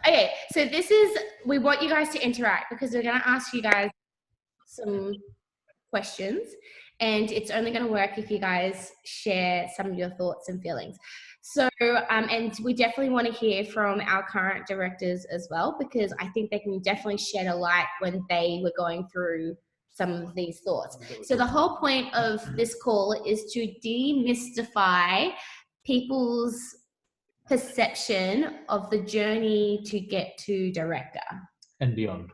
Okay, so we want you guys to interact because we're going to ask you guys some questions, and it's only going to work if you guys share some of your thoughts and feelings. So, and we definitely want to hear from our current directors as well, because I think they can definitely shed a light when they were going through some of these thoughts. So the whole point of this call is to demystify people's perception of the journey to get to director and beyond.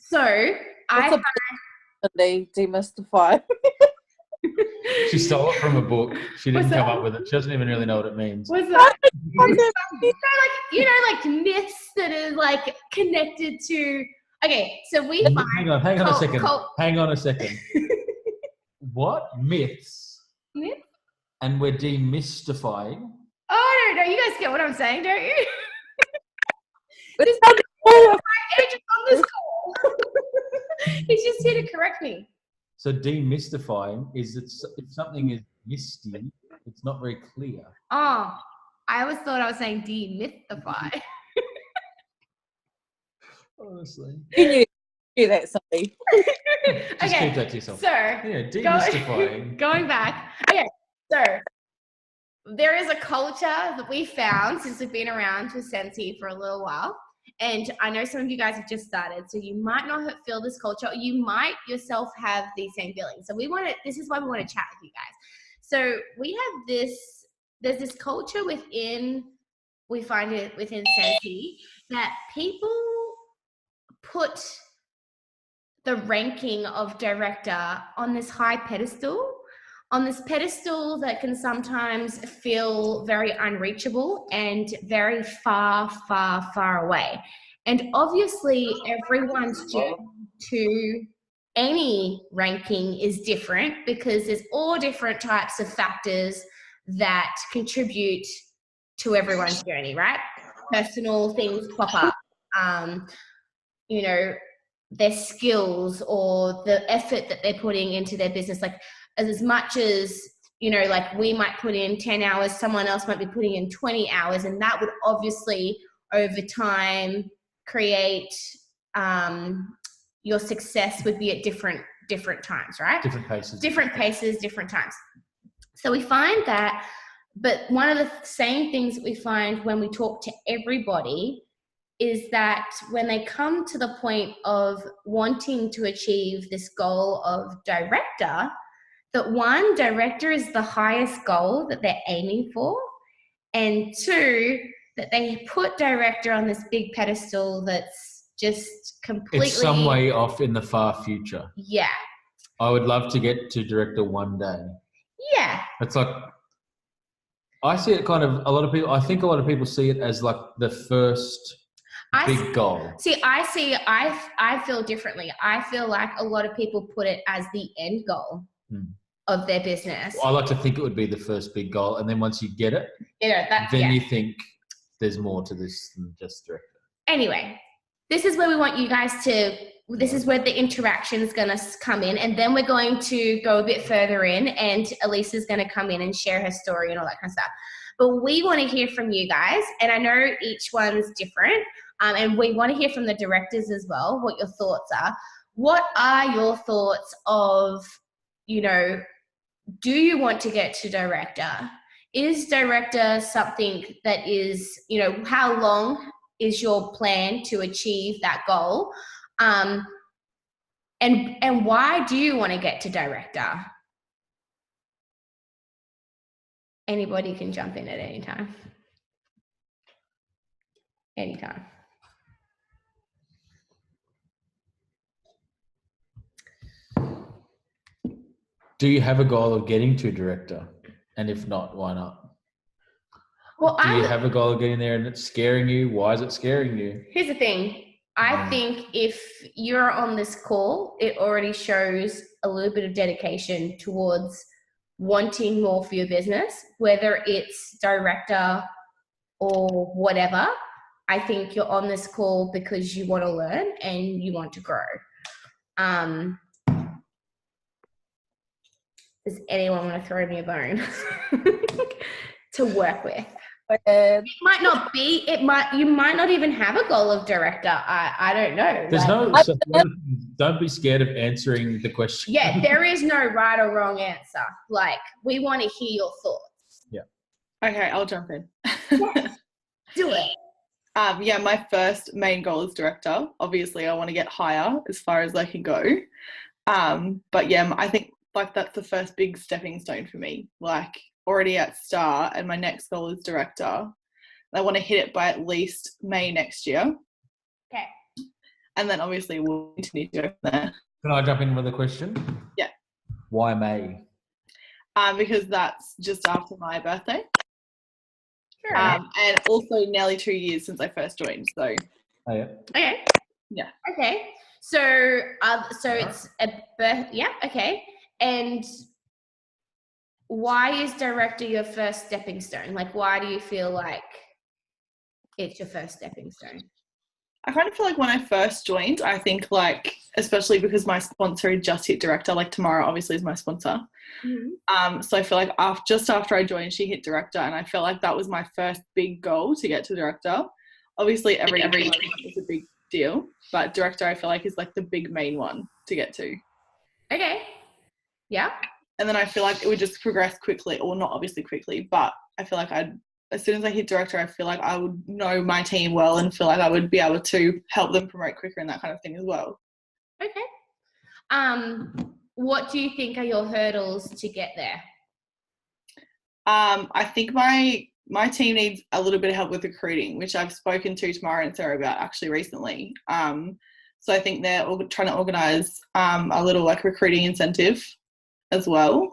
So they demystify. She stole it from a book. She didn't come up with it. She doesn't even really know what it means. What's that? like myths that are like connected to. Okay, so we find. Hang on a second. What myths? Myths? And we're demystifying. Oh no, you guys get what I'm saying, don't you? This agent on this call. He's just here to correct me. So demystifying is if something is misty, it's not very clear. Oh, I always thought I was saying demystify. Honestly. You knew that, Sally. Just keep that to yourself. So, demystifying. Going back. Okay, so there is a culture that we found since we've been around with Sensi for a little while. And I know some of you guys have just started, so you might not feel this culture, or you might yourself have these same feelings. So this is why we want to chat with you guys. So we have there's this culture we find it within Sensi, that people put the ranking of director on this high pedestal, that can sometimes feel very unreachable and very far, far, far away. And obviously everyone's journey to any ranking is different, because there's all different types of factors that contribute to everyone's journey, right? Personal things pop up, their skills or the effort that they're putting into their business. Like, as much as, like we might put in 10 hours, someone else might be putting in 20 hours. And that would obviously over time create, your success would be at different times, right? Different paces, different times. So we find that, but one of the same things that we find when we talk to everybody is that when they come to the point of wanting to achieve this goal of director, that one, director is the highest goal that they're aiming for, and two, that they put director on this big pedestal that's just completely... It's some way off in the far future. Yeah. I would love to get to director one day. Yeah. It's like, I see it kind of, I think a lot of people see it as like the first big goal. I feel differently. I feel like a lot of people put it as the end goal of their business. I like to think it would be the first big goal, and then once you get it, you think there's more to this than just director. Anyway, this is where we want you guys this is where the interaction is going to come in, and then we're going to go a bit further in, and Elisa's going to come in and share her story and all that kind of stuff. But we want to hear from you guys, and I know each one's different, and we want to hear from the directors as well, what your thoughts are. What are your thoughts of, do you want to get to director? Is director something that is, how long is your plan to achieve that goal? And why do you want to get to director? Anybody can jump in at any time. Anytime. Do you have a goal of getting to director? And if not, why not? Well, do you have a goal of getting there and it's scaring you? Why is it scaring you? Here's the thing. I think if you're on this call, it already shows a little bit of dedication towards wanting more for your business, whether it's director or whatever. I think you're on this call because you want to learn and you want to grow. Does anyone want to throw me a bone to work with? Weird. It might not be. You might not even have a goal of director. I don't know. There's Like, don't be scared of answering the question. yeah, there is no right or wrong answer. Like, we want to hear your thoughts. Yeah. Okay, I'll jump in. Do it. Yeah, my first main goal is director. Obviously, I want to get higher as far as I can go. But yeah, I think like that's the first big stepping stone for me. Like already at star, and my next goal is director. I want to hit it by at least May next year. Okay. And then obviously we'll continue to go from there. Can I jump in with a question? Yeah. Why May? Because that's just after my birthday. Sure. And also nearly 2 years since I first joined. So. Oh, yeah. Okay. Yeah. Okay. So it's a birth. Yeah. Okay. And why is director your first stepping stone? Like, why do you feel like it's your first stepping stone? I kind of feel like when I first joined, I think like, especially because my sponsor had just hit director, like Tamara obviously is my sponsor. Mm-hmm. So I feel like just after I joined, she hit director, and I felt like that was my first big goal to get to director. Obviously every is a big deal, but director I feel like is like the big main one to get to. Okay. Yeah. And then I feel like it would just progress quickly, or not obviously quickly, but I feel like as soon as I hit director, I feel like I would know my team well and feel like I would be able to help them promote quicker and that kind of thing as well. Okay. What do you think are your hurdles to get there? I think my team needs a little bit of help with recruiting, which I've spoken to Tamara and Sarah about actually recently. So I think they're trying to organise a little like recruiting incentive as well.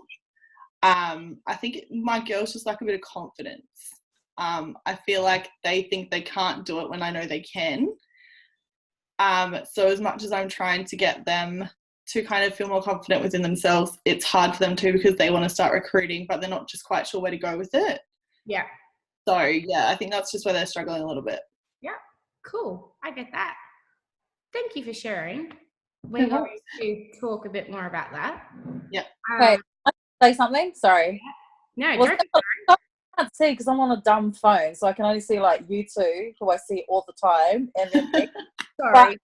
I think my girls just like a bit of confidence. I feel like they think they can't do it when I know they can. So as much as I'm trying to get them to kind of feel more confident within themselves, it's hard for them too because they want to start recruiting, but they're not just quite sure where to go with it. Yeah. So yeah, I think that's just where they're struggling a little bit. Yeah. Cool. I get that. Thank you for sharing. We're going to talk a bit more about that. Yeah. Wait, I say something? Sorry. No, Well, don't. I can't see because I'm on a dumb phone, so I can only see like you two, who I see all the time, and then me. Sorry.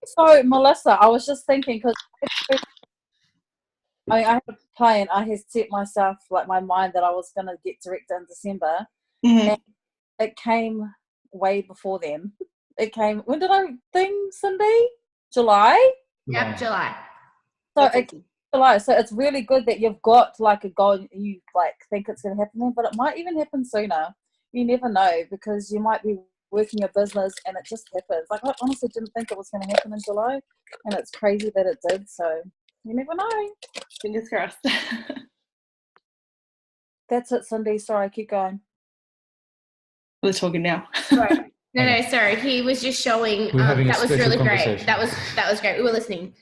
So Melissa, I was just thinking because I had a plan. I had set myself like my mind that I was gonna get director in December, and it came way before then. It came. When did I think, Cindy? July. Yep, July. So July. So it's really good that you've got like a goal. You like think it's gonna happen then, but it might even happen sooner. You never know because you might be working your business and it just happens. Like I honestly didn't think it was going to happen in July, and it's crazy that it did. So you never know. Fingers crossed. That's it, Cindy. Sorry, keep going. We're talking now. Right. No, sorry. He was just showing. That was really great. That was great. We were listening.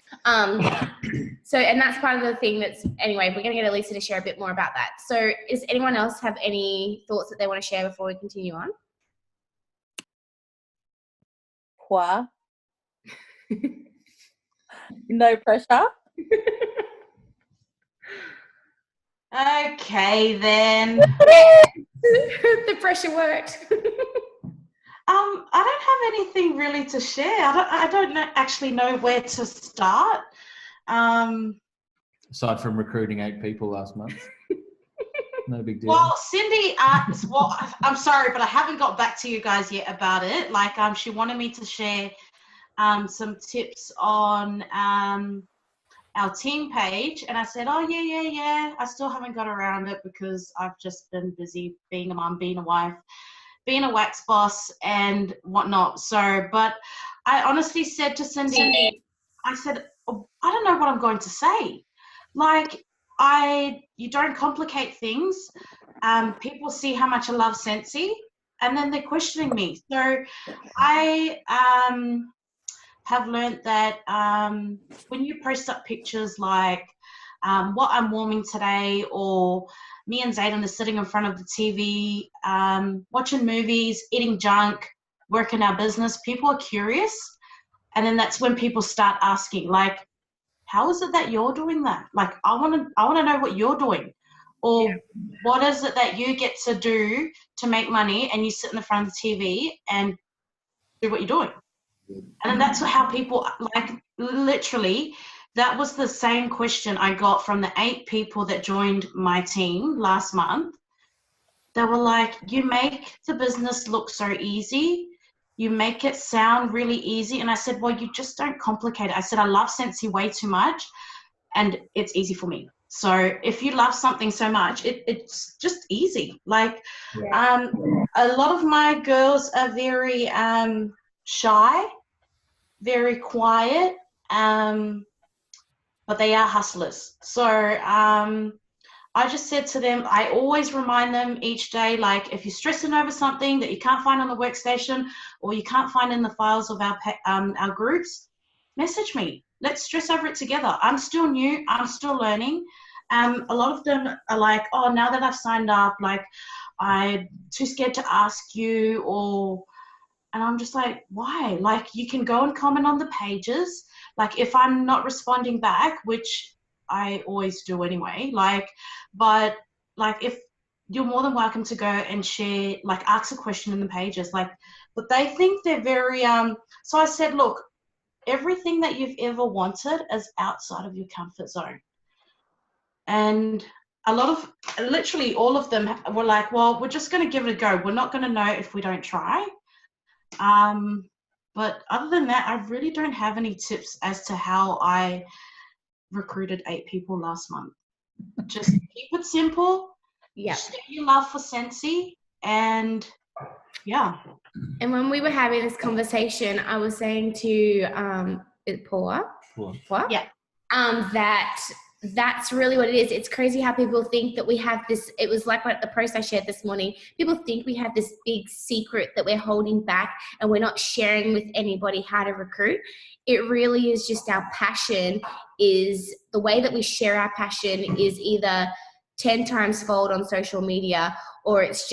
So, and that's part of the thing that's, anyway, we're going to get Elisa to share a bit more about that. So does anyone else have any thoughts that they want to share before we continue on? Quoi? No pressure. Okay, then. The pressure worked. I don't have anything really to share. I don't actually know where to start. Aside from recruiting 8 people last month. No big deal. Well, Cindy, I'm sorry, but I haven't got back to you guys yet about it. Like, she wanted me to share some tips on our team page, and I said, oh yeah. I still haven't got around it because I've just been busy being a mum, being a wife, being a wax boss, and whatnot. So, but I honestly said to Cindy, I said, oh, I don't know what I'm going to say. Like, you don't complicate things. People see how much I love Sensi, and then they're questioning me. So I have learned that when you post up pictures like what I'm warming today, or me and Zayden are sitting in front of the TV, watching movies, eating junk, working our business, people are curious. And then that's when people start asking, like, how is it that you're doing that? Like, I want to know what you're doing. Or what is it that you get to do to make money, and you sit in the front of the TV and do what you're doing? And then that's how people, like, literally, that was the same question I got from the 8 people that joined my team last month. They were like, you make the business look so easy. You make it sound really easy. And I said, well, you just don't complicate it. I said, I love Scentsy way too much, and it's easy for me. So if you love something so much, it's just easy. Like, a lot of my girls are very shy, very quiet, but they are hustlers. So I just said to them, I always remind them each day, like, if you're stressing over something that you can't find on the workstation or you can't find in the files of our groups, message me. Let's stress over it together. I'm still new. I'm still learning. A lot of them are like, oh, now that I've signed up, like, I'm too scared to ask you, and I'm just like, why? Like, you can go and comment on the pages. Like, if I'm not responding back, which I always do anyway, but if you're more than welcome to go and share, like, ask a question in the pages, like, but they think they're very, so I said, look, everything that you've ever wanted is outside of your comfort zone. And literally all of them were like, well, we're just going to give it a go. We're not going to know if we don't try. But other than that, I really don't have any tips as to how I recruited 8 people last month. Just keep it simple. Yeah. Share your love for Scentsy, and yeah. And when we were having this conversation, I was saying to Paula? Yeah. That's really what it is. It's crazy how people think that we have this. It was like what the post I shared this morning. People think we have this big secret that we're holding back and we're not sharing with anybody how to recruit. It really is just our passion. Is the way that we share our passion is either 10 times fold on social media, or it's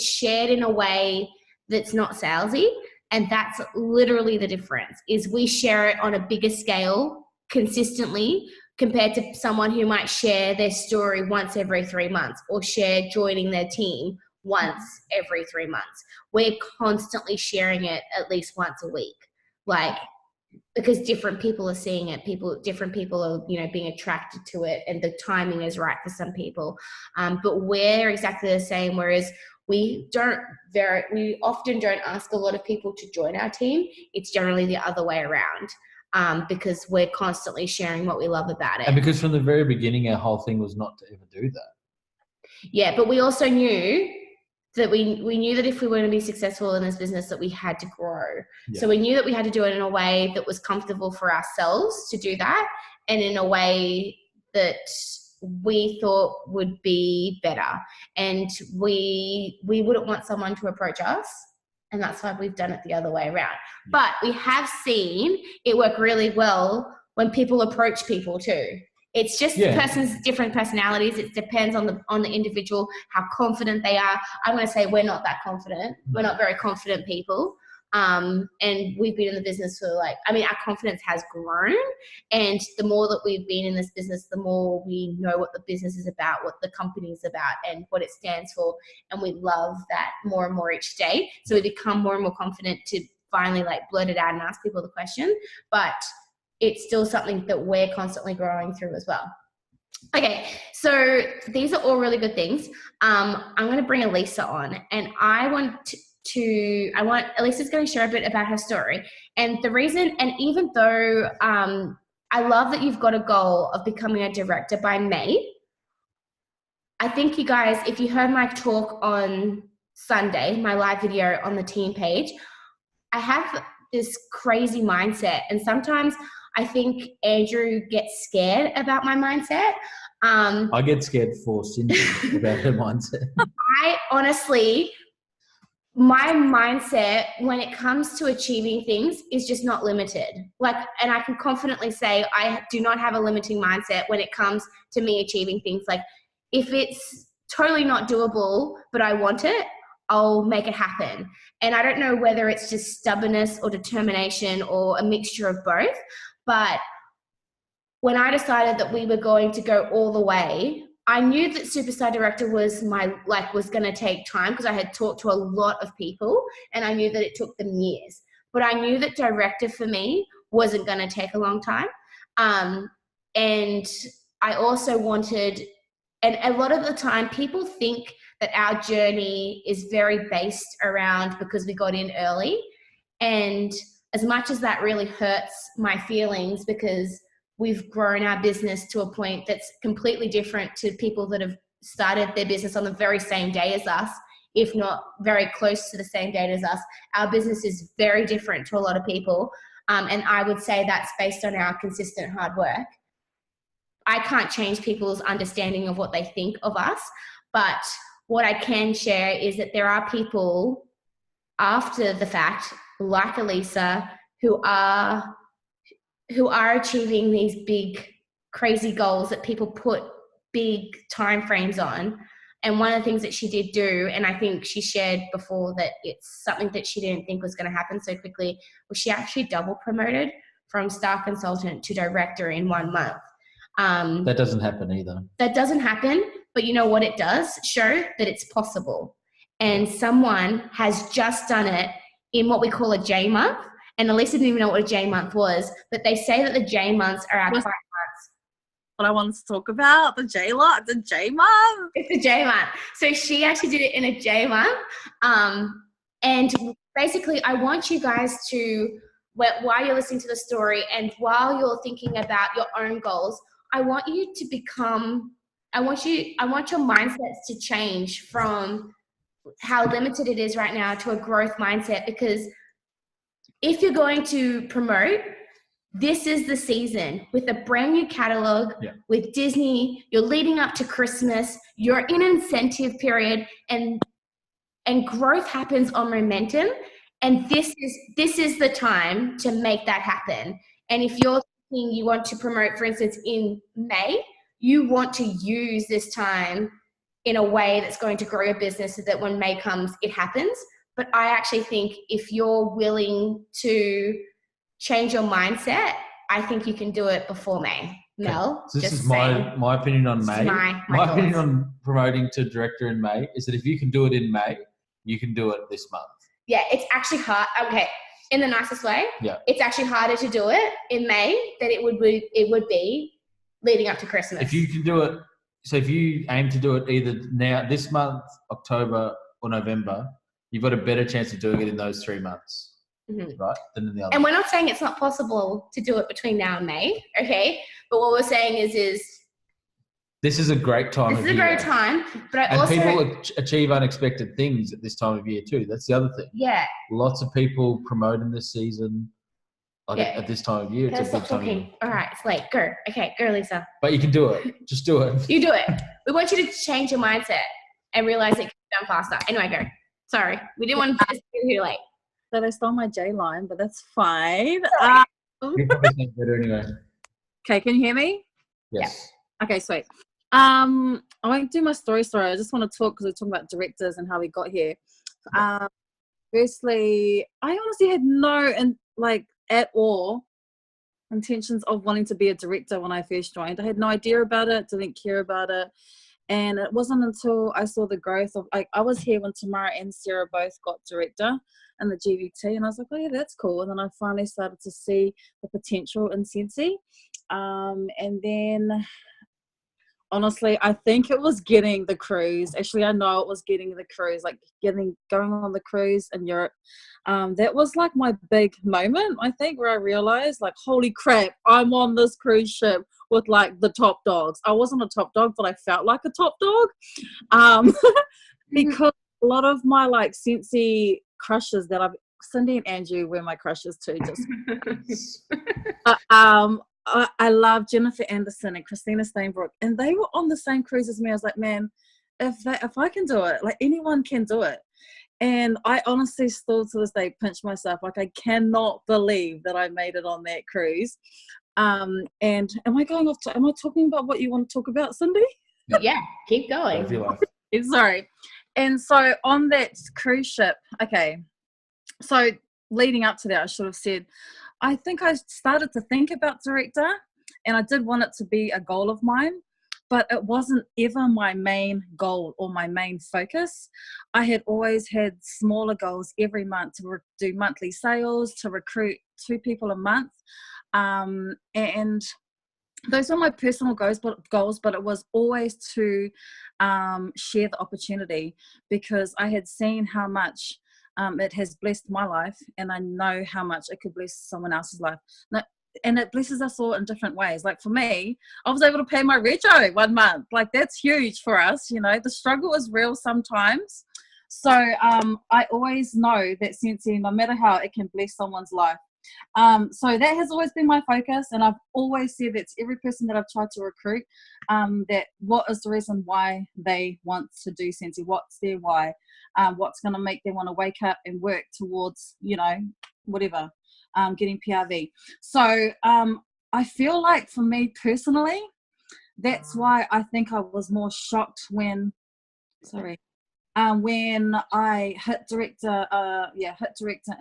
shared in a way that's not salesy. And that's literally the difference, is we share it on a bigger scale consistently compared to someone who might share their story once every 3 months or share joining their team once every 3 months. We're constantly sharing it at least once a week, because different people are seeing it. Different people are, being attracted to it, and the timing is right for some people. But we're exactly the same, whereas we often don't ask a lot of people to join our team. It's generally the other way around. Because we're constantly sharing what we love about it. And because from the very beginning, our whole thing was not to ever do that. Yeah, but we also knew that we knew that if we were to be successful in this business, that we had to grow. Yeah. So we knew that we had to do it in a way that was comfortable for ourselves to do that, and in a way that we thought would be better. And we wouldn't want someone to approach us. And that's why we've done it the other way around. But we have seen it work really well when people approach people too. It's just person's different personalities. It depends on the individual, how confident they are. I'm going to say we're not that confident. We're not very confident people. And we've been in the business for our confidence has grown. And the more that we've been in this business, the more we know what the business is about, what the company is about, and what it stands for. And we love that more and more each day. So we become more and more confident to finally blurt it out and ask people the question. But it's still something that we're constantly growing through as well. Okay, so these are all really good things. I'm going to bring Elisa on, and Elisa's going to share a bit about her story. And the reason, and even though I love that you've got a goal of becoming a director by May, I think you guys, if you heard my talk on Sunday, my live video on the team page, I have this crazy mindset. And sometimes I think Andrew gets scared about my mindset. I get scared for Cindy about her mindset. I honestly... my mindset when it comes to achieving things is just not limited. And I can confidently say I do not have a limiting mindset when it comes to me achieving things. If it's totally not doable, but I want it, I'll make it happen. And I don't know whether it's just stubbornness or determination or a mixture of both. But when I decided that we were going to go all the way, I knew that superstar director was was going to take time because I had talked to a lot of people and I knew that it took them years. But I knew that director for me wasn't going to take a long time. And I also wanted, and a lot of the time people think that our journey is very based around because we got in early. And as much as that really hurts my feelings because we've grown our business to a point that's completely different to people that have started their business on the very same day as us, if not very close to the same date as us. Our business is very different to a lot of people. And I would say that's based on our consistent hard work. I can't change people's understanding of what they think of us, but what I can share is that there are people after the fact, like Elisa, who are achieving these big, crazy goals that people put big time frames on. And one of the things that she did do, and I think she shared before that it's something that she didn't think was going to happen so quickly, was she actually double promoted from staff consultant to director in 1 month. That doesn't happen either. That doesn't happen, but you know what it does? Show that it's possible. And someone has just done it in what we call a J month. And Elisa didn't even know what a J month was, but they say that the J months are our quiet months. What I wanted to talk about, the J month. It's a J month. So she actually did it in a J month. And basically, I want you guys to, while you're listening to the story and while you're thinking about your own goals, I want you to become, I want your mindsets to change from how limited it is right now to a growth mindset, because if you're going to promote, this is the season with a brand new catalog, with Disney, you're leading up to Christmas, you're in an incentive period, and growth happens on momentum. And this is the time to make that happen. And if you're thinking you want to promote, for instance, in May, you want to use this time in a way that's going to grow your business so that when May comes, it happens. But I actually think if you're willing to change your mindset, I think you can do it before May. Mel, so this is my opinion on May. My opinion on promoting to director in May is that if you can do it in May, you can do it this month. Yeah, it's actually hard. Okay, in the nicest way. Yeah, it's actually harder to do it in May than it would be leading up to Christmas. If you can do it, so if you aim to do it either now, this month, October or November, you've got a better chance of doing it in those 3 months, right? Than in the other. And we're not saying it's not possible to do it between now and May, okay? But what we're saying is this is a great time. This is a great time, but people achieve unexpected things at this time of year too. That's the other thing. Yeah. Lots of people promoting this season. At this time of year, it's a good time of year. All right, it's late. Go. Okay, go, Lisa. But you can do it. Just do it. You do it. We want you to change your mindset and realize it can be done faster. Anyway, go. Sorry, we didn't want to just get here late. So they stole my J line, but that's fine. You're probably saying better anyway. Okay, can you hear me? Yes. Yeah. Okay, sweet. I won't do my story. I just want to talk because we're talking about directors and how we got here. Firstly, I honestly had no at all intentions of wanting to be a director when I first joined. I had no idea about it, didn't care about it. And it wasn't until I saw the growth of, I was here when Tamara and Sarah both got director in the GVT, and I was like, oh yeah, that's cool. And then I finally started to see the potential in Sensi. And then honestly, I think it was getting the cruise. Actually, I know it was getting the cruise, going on the cruise in Europe. That was like my big moment, I think, where I realized, holy crap, I'm on this cruise ship with the top dogs. I wasn't a top dog, but I felt like a top dog. Because a lot of my Sensi crushes that Cindy and Andrew were my crushes too. I love Jennifer Anderson and Christina Steinbrook, and they were on the same cruise as me. I was like, man, if I can do it, anyone can do it. And I honestly still to this day pinch myself. I cannot believe that I made it on that cruise. And am I going off? Am I talking about what you want to talk about, Cindy? Yeah, keep going. Sorry. And so on that cruise ship, okay. So leading up to that, I should have said, I think I started to think about director, and I did want it to be a goal of mine. but it wasn't ever my main goal or my main focus. I had always had smaller goals every month to do monthly sales, to recruit 2 people a month. And those were my personal goals, but it was always to share the opportunity, because I had seen how much it has blessed my life, and I know how much it could bless someone else's life. And it blesses us all in different ways. Like for me, I was able to pay my rego 1 month. Like that's huge for us, you know. The struggle is real sometimes. So I always know that Sensei, no matter how, it can bless someone's life. So that has always been my focus, and I've always said that to every person that I've tried to recruit, that what is the reason why they want to do Sensei, what's their why, what's going to make them want to wake up and work towards, you know, whatever, getting PRV. So I feel like for me personally, that's why I think I was more shocked when I hit director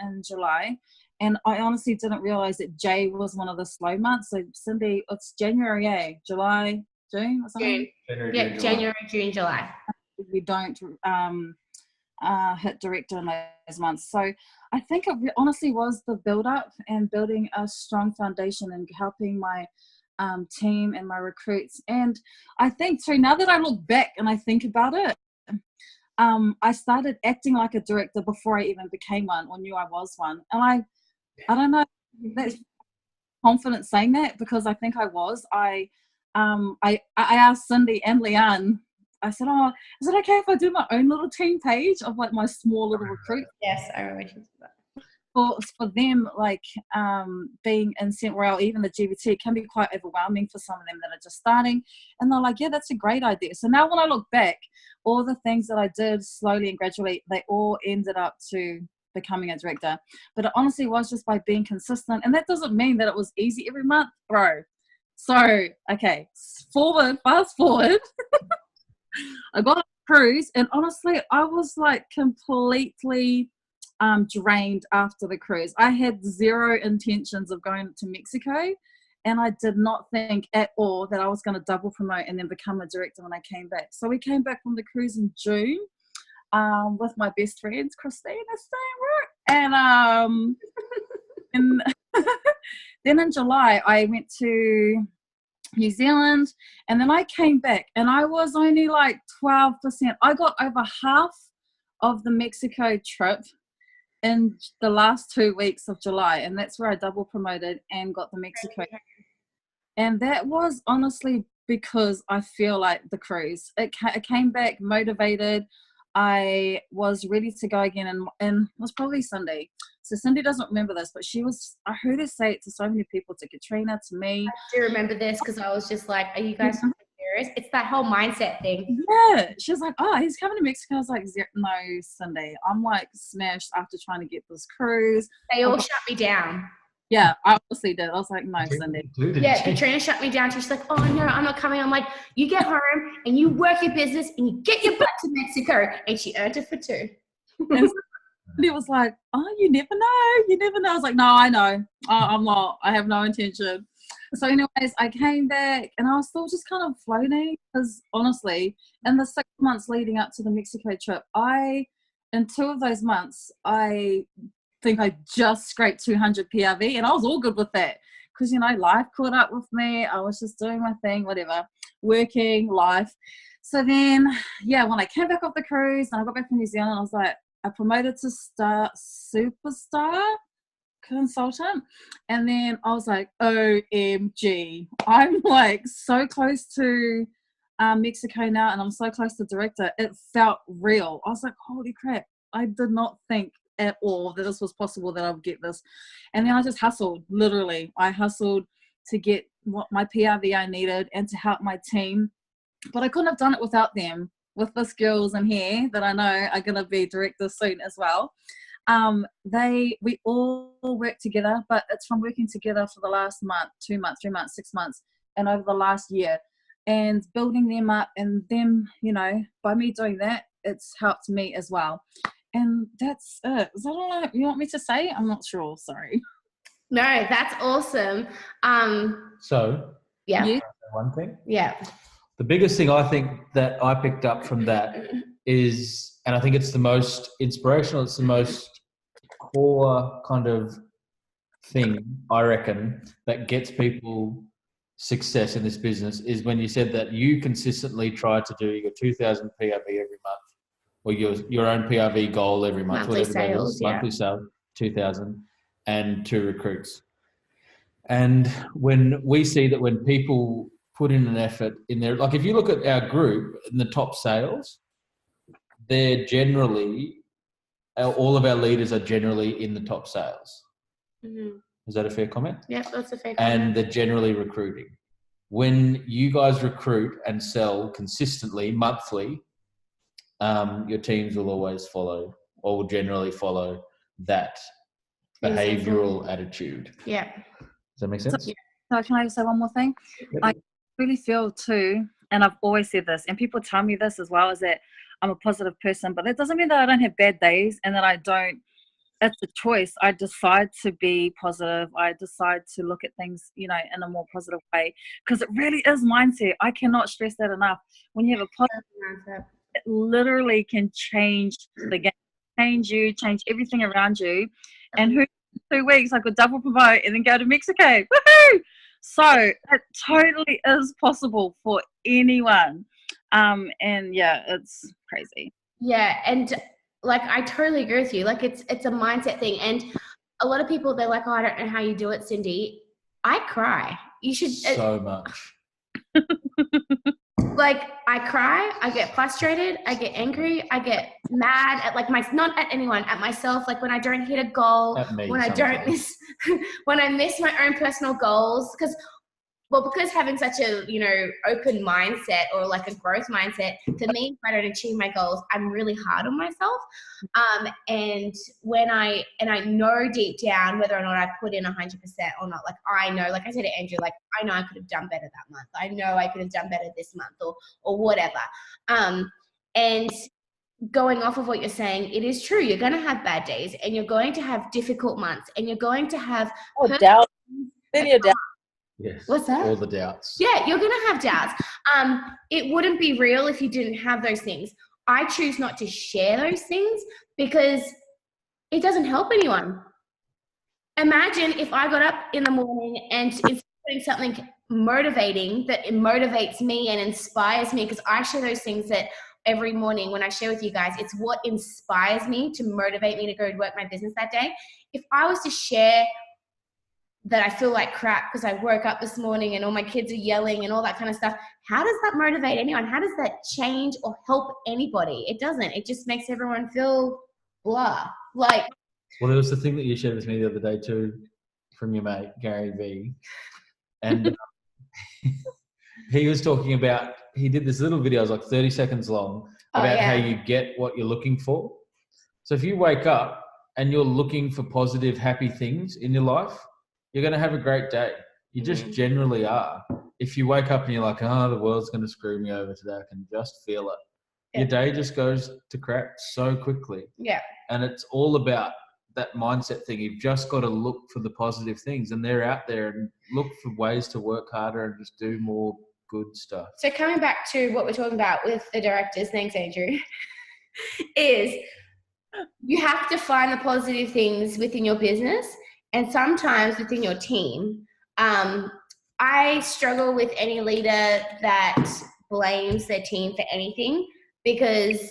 in July. And I honestly didn't realize that J was one of the slow months. So Cindy, it's January, July, June or something? January, June, July. You don't hit director in those months. So I think it honestly was the build up and building a strong foundation and helping my team and my recruits. And I think too, now that I look back and I think about it, I started acting like a director before I even became one or knew I was one. And I don't know, that's confident saying that, because I think I was. I asked Cindy and Leanne, I said, oh, is it okay if I do my own little team page of like my small little recruit? Yes, I remember that. For them, like being in St. Royal, even the GBT, can be quite overwhelming for some of them that are just starting. And they're like, yeah, that's a great idea. So now when I look back, all the things that I did slowly and gradually, they all ended up to becoming a director. But it honestly was just by being consistent. And that doesn't mean that it was easy every month, bro. So, okay, fast forward. I got on a cruise, and honestly, I was like completely drained after the cruise. I had zero intentions of going to Mexico, and I did not think at all that I was going to double promote and then become a director when I came back. So we came back from the cruise in June with my best friends, Christine and and then in July I went to New Zealand, and then I came back and I was only like 12%. I got over half of the Mexico trip in the last 2 weeks of July, and that's where I double promoted and got the Mexico. And that was honestly because I feel like the cruise. It came back motivated. I was ready to go again, and it was probably Cindy. So Cindy doesn't remember this, but I heard her say it to so many people, to Katrina, to me. I do remember this, because I was just like, are you guys serious? It's that whole mindset thing. Yeah. She was like, oh, he's coming to Mexico. I was like, no, Cindy. I'm like smashed after trying to get this cruise. They all shut me down. Yeah, I honestly did. I was like, no, Cindy. Yeah, Katrina shut me down. She's like, oh no, I'm not coming. I'm like, you get home and you work your business and you get your butt to Mexico. And she earned it for 2. And Cindy was like, oh, you never know. You never know. I was like, no, I know. I'm not. I have no intention. So anyways, I came back and I was still just kind of floating, because honestly, in the 6 months leading up to the Mexico trip, in 2 of those months, I think I just scraped 200 PRV, and I was all good with that, because, you know, life caught up with me. I was just doing my thing, whatever, working, life. So then, yeah, when I came back off the cruise and I got back from New Zealand, I was like, I promoted to superstar consultant, and then I was like, OMG, I'm like so close to Mexico now, and I'm so close to director. It felt real. I was like, holy crap, I did not think at all that this was possible, that I would get this. And then I just hustled, literally. I hustled to get what my PRV I needed and to help my team, but I couldn't have done it without them, with the skills in here that I know are going to be directors soon as well. We all work together, but it's from working together for the last month, 2 months, 3 months, 6 months, and over the last year, and building them up, and them, you know, by me doing that, it's helped me as well. And that's it. Is that all you want me to say? I'm not sure. Sorry. No, that's awesome. So, yeah. one thing. Yeah. The biggest thing I think that I picked up from that is, and I think it's the most inspirational, it's the most core kind of thing, I reckon, that gets people success in this business, is when you said that you consistently try to do your 2,000 PRV every month, or your own PRV goal every month, Monthly whatever that sales, is, yeah. monthly sales, 2,000, and 2 recruits. And when we see that when people put in an effort in there, like if you look at our group in the top sales, they're generally, all of our leaders are generally in the top sales. Mm-hmm. Is that a fair comment? Yeah, that's a fair comment. And they're generally recruiting. When you guys recruit and sell consistently, monthly, your teams will always follow, or will generally follow that behavioural attitude. Yeah. Does that make sense? So can I say one more thing? Yep. I really feel too, and I've always said this, and people tell me this as well, is that I'm a positive person, but that doesn't mean that I don't have bad days and that I don't. It's a choice. I decide to be positive. I decide to look at things, in a more positive way, because it really is mindset. I cannot stress that enough. When you have a positive mindset, it literally can change the game, change you, change everything around you. And who 2 weeks I could double promote and then go to Mexico. Woohoo! So it totally is possible for anyone. And yeah, it's crazy. Yeah, and like I totally agree with you. Like it's a mindset thing, and a lot of people, they're like, "Oh, I don't know how you do it, Cindy." I cry. You should so much. Like I cry, I get frustrated, I get angry, I get mad at not at anyone, at myself. Like when I don't hit a goal, when I don't miss, when I miss my own personal goals, because having such a, open mindset or like a growth mindset, for me, if I don't achieve my goals, I'm really hard on myself. And when I know deep down whether or not I put in 100% or not, like I know, like I said to Andrew, like I know I could have done better that month. I know I could have done better this month or whatever. And going off of what you're saying, it is true. You're going to have bad days and you're going to have difficult months and you're going to have doubt. Then you're doubt. Yes. What's that? All the doubts. Yeah, you're going to have doubts. It wouldn't be real if you didn't have those things. I choose not to share those things because it doesn't help anyone. Imagine if I got up in the morning and instead of doing something motivating that motivates me and inspires me, because I share those things that every morning when I share with you guys, it's what inspires me to motivate me to go to work my business that day. If I was to share that I feel like crap because I woke up this morning and all my kids are yelling and all that kind of stuff, how does that motivate anyone? How does that change or help anybody? It doesn't. It just makes everyone feel blah. Well, there was the thing that you shared with me the other day too, from your mate, Gary V. And he was talking about, he did this little video, it was like 30 seconds long, about how you get what you're looking for. So if you wake up and you're looking for positive, happy things in your life, you're going to have a great day. You just generally are. If you wake up and you're like, oh, the world's going to screw me over today, I can just feel it. Yeah. Your day just goes to crap so quickly. Yeah. And it's all about that mindset thing. You've just got to look for the positive things, and they're out there, and look for ways to work harder and just do more good stuff. So coming back to what we're talking about with the directors, thanks Andrew, is you have to find the positive things within your business and sometimes within your team. I struggle with any leader that blames their team for anything, because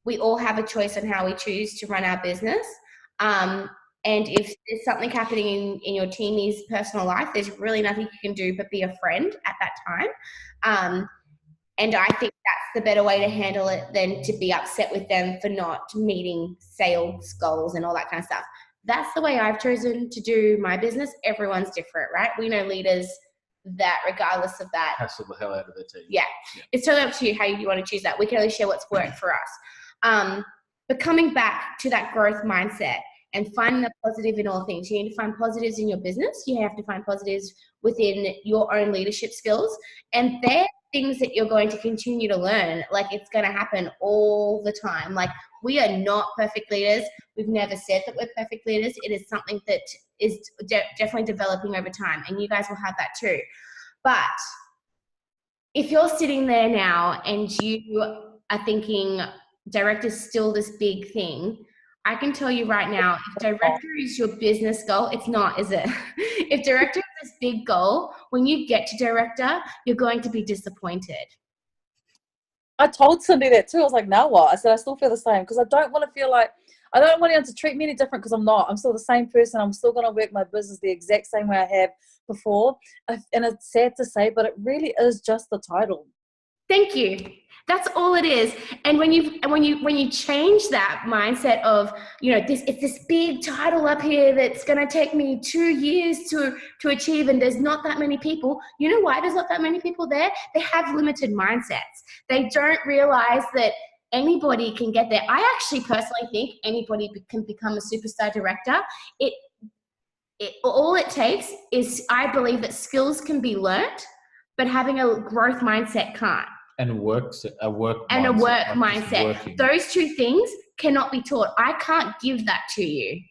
we all have a choice on how we choose to run our business. And if there's something happening in your team's personal life, there's really nothing you can do but be a friend at that time. And I think that's the better way to handle it than to be upset with them for not meeting sales goals and all that kind of stuff. That's the way I've chosen to do my business. Everyone's different, right? We know leaders that regardless of that, hassle the hell out of their team. Yeah. It's totally up to you how you want to choose that. We can only share what's worked for us. But coming back to that growth mindset and finding the positive in all things, you need to find positives in your business. You have to find positives within your own leadership skills. And they're things that you're going to continue to learn. Like it's going to happen all the time. Like we are not perfect leaders. We've never said that we're perfect leaders. It is something that is definitely developing over time. And you guys will have that too. But if you're sitting there now and you are thinking director is still this big thing, I can tell you right now, if director is your business goal, it's not, is it? If director is this big goal, when you get to director, you're going to be disappointed. I told Cindy that too. I was like, now what? I said, I still feel the same because I don't want to feel like, I don't want anyone to treat me any different because I'm not. I'm still the same person. I'm still going to work my business the exact same way I have before. And it's sad to say, but it really is just the title. Thank you. That's all it is. And when you change that mindset of, you know, it's this big title up here that's going to take me 2 years to achieve, and there's not that many people. You know why there's not that many people there? They have limited mindsets. They don't realize that anybody can get there. I actually personally think anybody can become a superstar director. All it takes is, I believe that skills can be learnt, but having a growth mindset can't. And a work mindset. Those two things cannot be taught. I can't give that to you.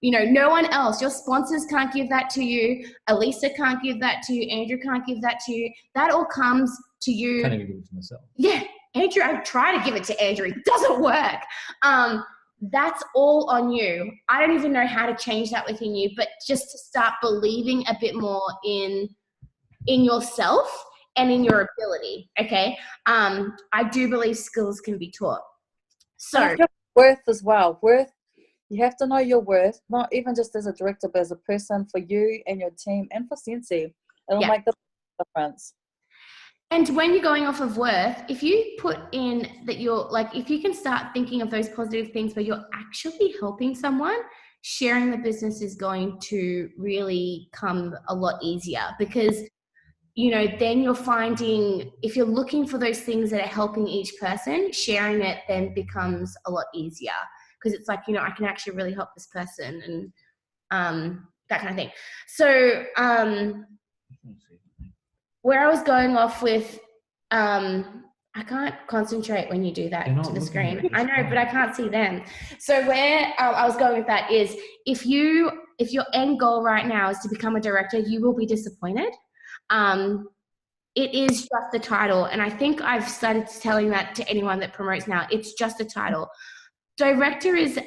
You know, no one else. Your sponsors can't give that to you. Elisa can't give that to you. Andrew can't give that to you. That all comes to you. Can't even give it to myself. Yeah, Andrew, I try to give it to Andrew. It doesn't work. That's all on you. I don't even know how to change that within you, but just to start believing a bit more in yourself and in your ability, okay? I do believe skills can be taught. So worth as well. Worth, you have to know your worth, not even just as a director, but as a person, for you and your team and for Sensi. It'll make the difference. And when you're going off of worth, if you put in that you're like, if you can start thinking of those positive things where you're actually helping someone, sharing the business is going to really come a lot easier, because you know, then you're finding, if you're looking for those things that are helping each person, sharing it then becomes a lot easier, because it's like, you know, I can actually really help this person, and that kind of thing. So where I was going off with, I can't concentrate when you do that to the screen. I know, but I can't see them. So where I was going with that is, if your end goal right now is to become a director, you will be disappointed. It is just the title, and I think I've started telling that to anyone that promotes now. It's just a title. Director is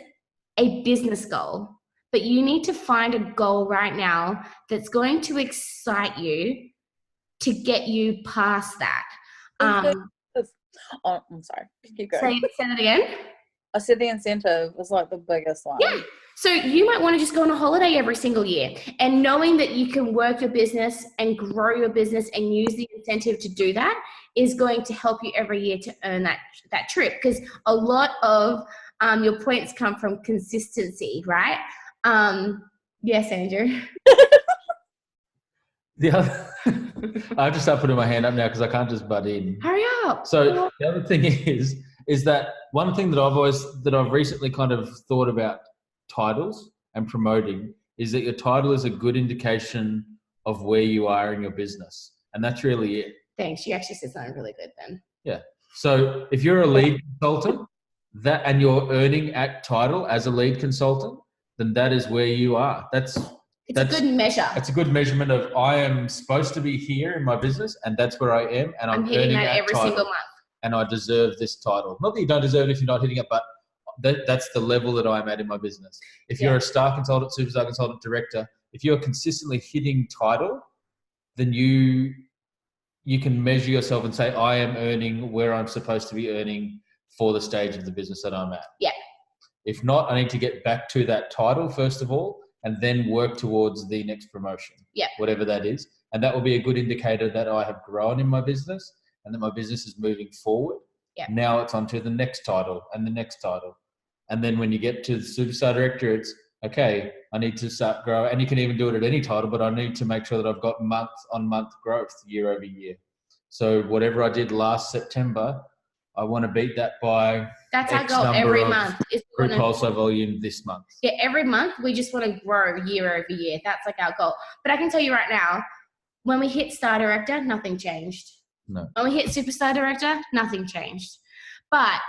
a business goal, but you need to find a goal right now that's going to excite you to get you past that. I'm sorry. Keep going. Say that again. I said the incentive was like the biggest one. Yeah. So you might want to just go on a holiday every single year, and knowing that you can work your business and grow your business and use the incentive to do that is going to help you every year to earn that trip, because a lot of your points come from consistency, right? Yes, Andrew. The other, I have to start putting my hand up now because I can't just butt in. Hurry up. So the other thing is that one thing that I've recently kind of thought about titles and promoting is that your title is a good indication of where you are in your business, and that's really it. Thanks. You actually said something really good then. Yeah. So if you're a lead consultant and you're earning at title as a lead consultant, then that is where you are. That's a good measure. It's a good measurement of, I am supposed to be here in my business, and that's where I am, and I'm hitting earning that every single month. And I deserve this title. Not that you don't deserve it if you're not hitting it, but that's the level that I'm at in my business. If you're a star consultant, superstar consultant, director, if you're consistently hitting title, then you can measure yourself and say, I am earning where I'm supposed to be earning for the stage of the business that I'm at. Yeah. If not, I need to get back to that title first of all, and then work towards the next promotion. Yeah. Whatever that is. And that will be a good indicator that I have grown in my business and that my business is moving forward. Yeah. Now it's on to the next title and the next title. And then when you get to the superstar director, it's, okay, I need to start growing. And you can even do it at any title, but I need to make sure that I've got month-on-month growth year over year. So whatever I did last September, I want to beat that by that's our goal every month. Group wholesale volume this month. Yeah, every month we just want to grow year over year. That's like our goal. But I can tell you right now, when we hit star director, nothing changed. No. When we hit superstar director, nothing changed. But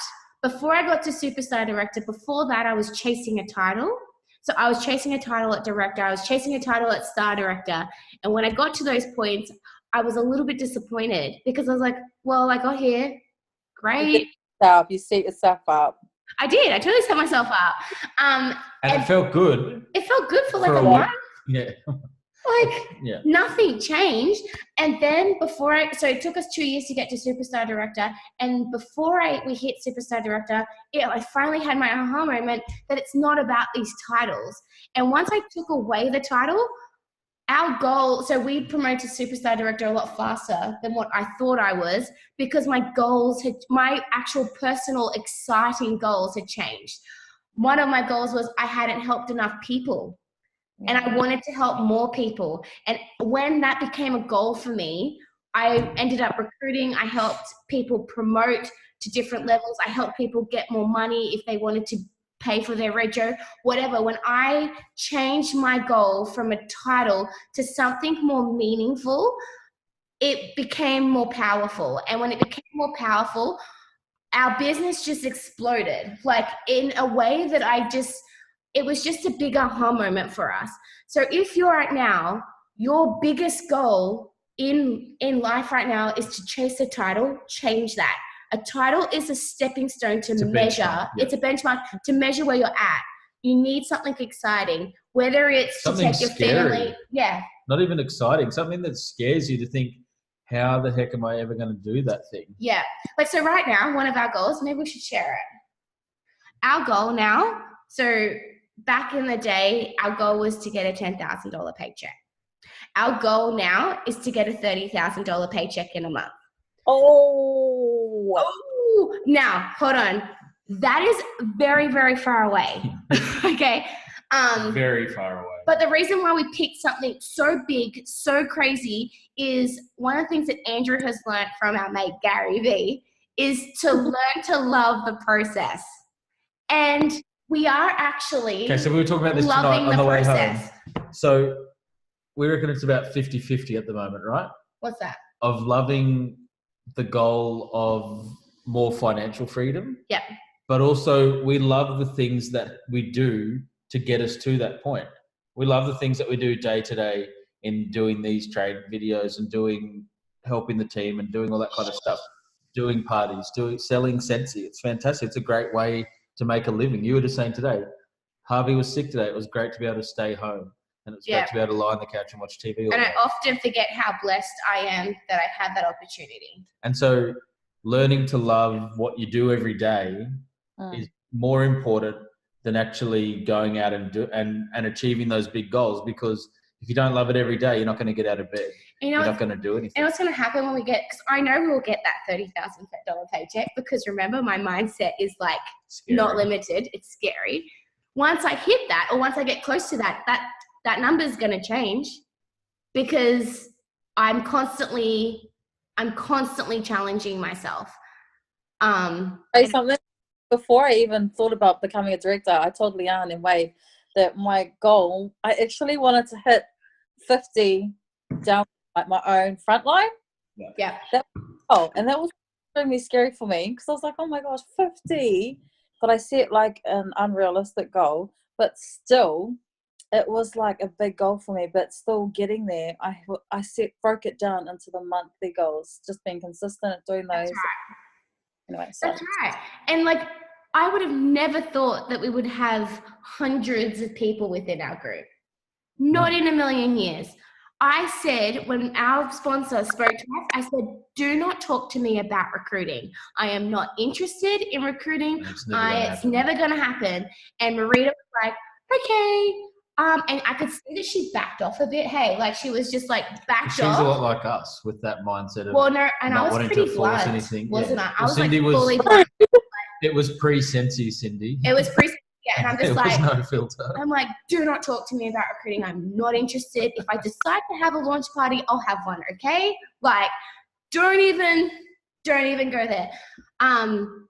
before I got to superstar director, before that I was chasing a title. So I was chasing a title at director. I was chasing a title at star director. And when I got to those points, I was a little bit disappointed because I was like, well, I got here. Great. You set yourself up. I did. I totally set myself up. And it felt good. It felt good for like For a a while. month. Yeah. Like Yeah. nothing changed. And then so it took us 2 years to get to Superstar Director. And before we hit Superstar Director, I finally had my aha moment that it's not about these titles. And once I took away the title, our goal, so we promoted Superstar Director a lot faster than what I thought I was, because my actual personal exciting goals had changed. One of my goals was I hadn't helped enough people. And I wanted to help more people. And when that became a goal for me, I ended up recruiting. I helped people promote to different levels. I helped people get more money if they wanted to pay for their rego, whatever. When I changed my goal from a title to something more meaningful, it became more powerful. And when it became more powerful, our business just exploded, like in a way that it was just a big aha moment for us. So if you're right now, your biggest goal in life right now is to chase a title, change that. A title is a stepping stone to measure. Yeah. It's a benchmark to measure where you're at. You need something exciting, whether it's Something to take your scary. family. Yeah. Not even exciting. Something that scares you to think, how the heck am I ever going to do that thing? Yeah. Like, so right now, one of our goals, maybe we should share it. Our goal now, so back in the day, our goal was to get a $10,000 paycheck. Our goal now is to get a $30,000 paycheck in a month. Oh, now hold on. That is very, very far away. Okay. Very far away. But the reason why we picked something so big, so crazy, is one of the things that Andrew has learned from our mate Gary V is to learn to love the process. And we are actually Okay, so we were talking about this tonight on the way home. So we reckon it's about 50-50 at the moment, right? What's that? Of loving the goal of more financial freedom. Yeah. But also we love the things that we do to get us to that point. We love the things that we do day to day in doing these trade videos and helping the team and doing all that kind of stuff, doing parties, selling Sensi. It's fantastic. It's a great way to make a living. You were just saying today, Harvey was sick today. It was great to be able to stay home, and it's great to be able to lie on the couch and watch TV. And I often forget how blessed I am that I had that opportunity. And so learning to love what you do every day is more important than actually going out and achieving those big goals, because if you don't love it every day, you're not going to get out of bed. You're not going to do anything. And what's going to happen when because I know we'll get that $30,000 paycheck, because remember, my mindset is like not limited. It's scary. Once I hit that, or once I get close to that number is going to change, because I'm constantly challenging myself. Say something. Before I even thought about becoming a director, I told Leanne and Wade that my goal, I actually wanted to hit 50 down like my own front line. Yeah. And that was extremely scary for me, because I was like, oh my gosh, 50. But I set like an unrealistic goal, but still it was like a big goal for me, but still getting there. I broke it down into the monthly goals, just being consistent at doing those. That's right. Anyway, so. That's right. And like, I would have never thought that we would have hundreds of people within our group. Not in a million years. I said, when our sponsor spoke to us, I said, do not talk to me about recruiting. I am not interested in recruiting. It's never going to happen. And Marita was like, okay. And I could see that she backed off a bit. Hey, like she was just like backed off. She's a lot like us with that mindset of and I was pretty blunt, wasn't I? I was Cindy like fully blunt. It was pre-Sensi, Cindy. It was pre-Sensi, and I'm just like, no filter. I'm like, do not talk to me about recruiting. I'm not interested. If I decide to have a launch party, I'll have one, okay? Like, don't even go there. And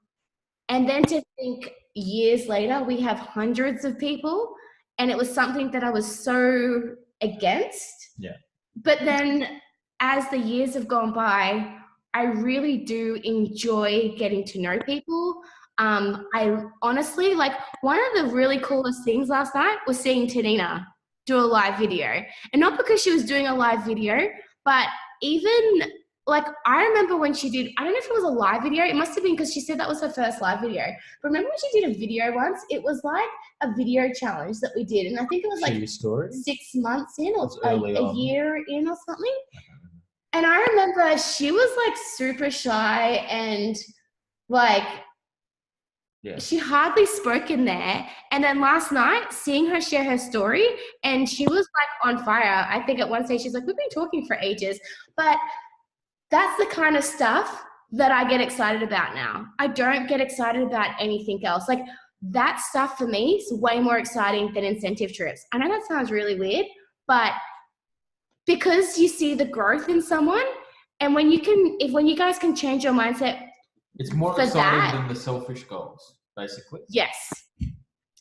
then to think years later, we have hundreds of people, and it was something that I was so against. Yeah. But then as the years have gone by, I really do enjoy getting to know people. I honestly, like, one of the really coolest things last night was seeing Tanina do a live video. And not because she was doing a live video, But even like, I remember when she did, I don't know if it was a live video. It must have been because she said that was her first live video. But remember when she did a video once? It was like a video challenge that we did. And I think it was like Share your story. 6 months in or It's early a on. year in or something. And I remember she was like super shy and like, Yeah. she hardly spoke in there. And then last night, seeing her share her story, and she was like on fire. I think at one stage she's like, we've been talking for ages. But that's the kind of stuff that I get excited about now. I don't get excited about anything else. Like, that stuff for me is way more exciting than incentive trips. I know that sounds really weird, but because you see the growth in someone, and when you guys can change your mindset, it's more for exciting that- than the selfish goals, basically. yes.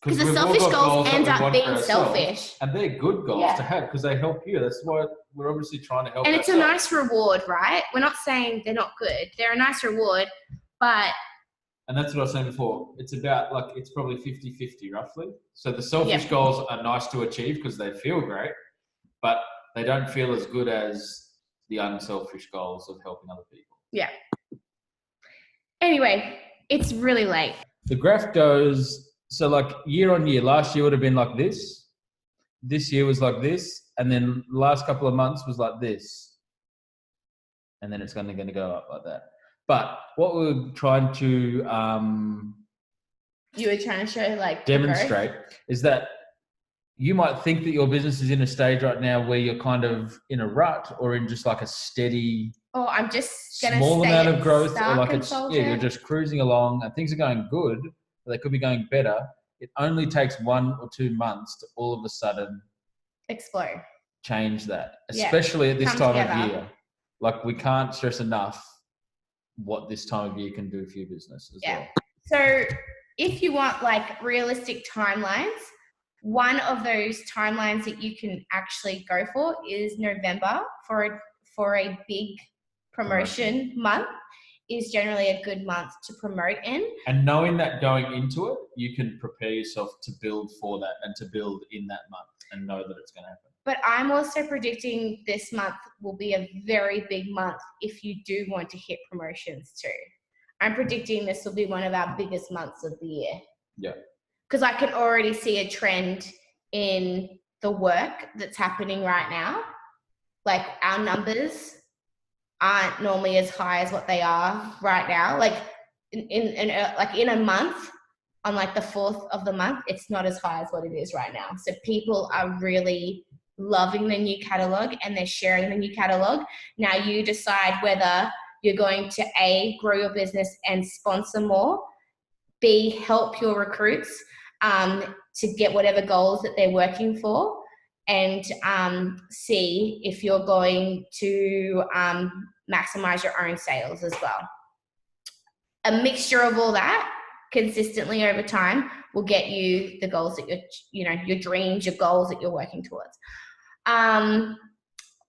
Because the we've all selfish got goals that end we up want being for ourselves, selfish. and they're good goals Yeah. to have because they help you. That's why we're obviously trying to help And it's a ourselves. nice reward, right? We're not saying they're not good. They're a nice reward, but And that's what I was saying before. It's about like, it's probably 50-50 roughly. So the selfish Yeah. goals are nice to achieve because they feel great, but they don't feel as good as the unselfish goals of helping other people. yeah. Anyway, it's really late. The graph goes, so like year on year, last year would have been like this year was like this, and then the last couple of months was like this, and then it's going to go up like that. But what we're trying to You were trying to show like the demonstrate is that you might think that your business is in a stage right now where you're kind of in a rut or in just like a steady, growth. Oh, I'm just gonna small stay amount at of growth, or Star like Consultant. you're just cruising along and things are going good, but they could be going better. It only takes 1 or 2 months to all of a sudden explode. change that, Yeah. especially at this Come time together. of year. Like, we can't stress enough what this time of year can do for your business as Yeah. well. So if you want like realistic timelines, one of those timelines that you can actually go for is November for a big promotion month is generally a good month to promote in. And knowing that going into it, you can prepare yourself to build for that and to build in that month and know that it's going to happen. But I'm also predicting this month will be a very big month if you do want to hit promotions too. I'm predicting this will be one of our biggest months of the year. Yeah. Because I can already see a trend in the work that's happening right now. Like, our numbers aren't normally as high as what they are right now. Like in a month, on like the 4th of the month, it's not as high as what it is right now. So people are really loving the new catalog and they're sharing the new catalog. Now you decide whether you're going to A, grow your business and sponsor more, B, help your recruits to get whatever goals that they're working for, and C, if you're going to maximize your own sales as well. A mixture of all that consistently over time will get you the goals that your dreams, your goals that you're working towards.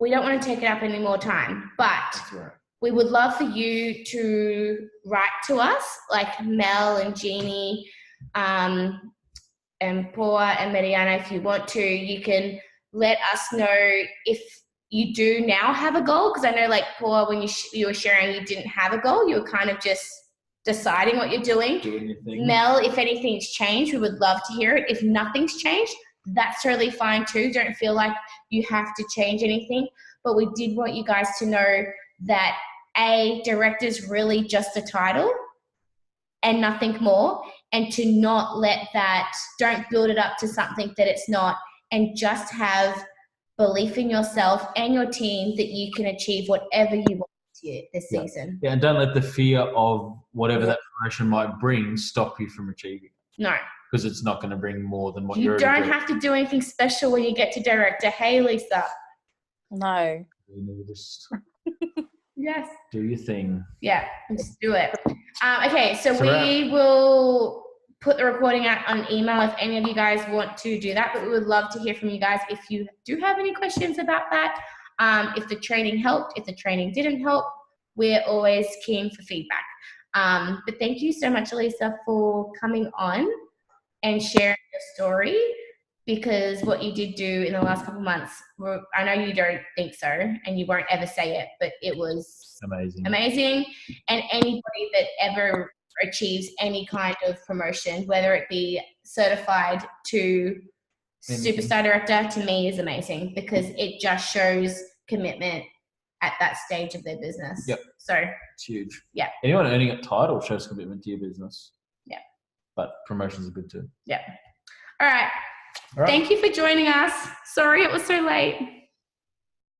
We don't want to take it up any more time, but That's right. we would love for you to write to us, like Mel and Jeannie, and Paula and Mariana. If you want to, you can let us know if you do now have a goal, because I know, like, Paula, when you were sharing, you didn't have a goal. You were kind of just deciding what you're doing. Doing your thing. Mel, if anything's changed, we would love to hear it. If nothing's changed, that's totally fine too. Don't feel like you have to change anything. But we did want you guys to know that director's really just a title and nothing more, and to not let that, don't build it up to something that it's not, and just have belief in yourself and your team that you can achieve whatever you want this season. Yeah, and don't let the fear of whatever that promotion might bring stop you from achieving it. No. Because it's not going to bring more than what You you're don't have to do anything special when you get to director. Hey, Lisa. No. You need to just Yes. do your thing. Yeah, just do it. Okay, so So we will put the recording out on email if any of you guys want to do that, but we would love to hear from you guys if you do have any questions about that. If the training helped, if the training didn't help, we're always keen for feedback. But thank you so much, Elisa, for coming on and sharing your story. because what you did do in the last couple of months, I know you don't think so, and you won't ever say it, but it was amazing. And anybody that ever achieves any kind of promotion, whether it be certified to superstar director, to me is amazing, because it just shows commitment at that stage of their business. Yep. So it's huge. Yeah. Anyone earning a title shows commitment to your business. Yeah. But promotions are good too. Yeah. All right. Thank you for joining us. Sorry it was so late.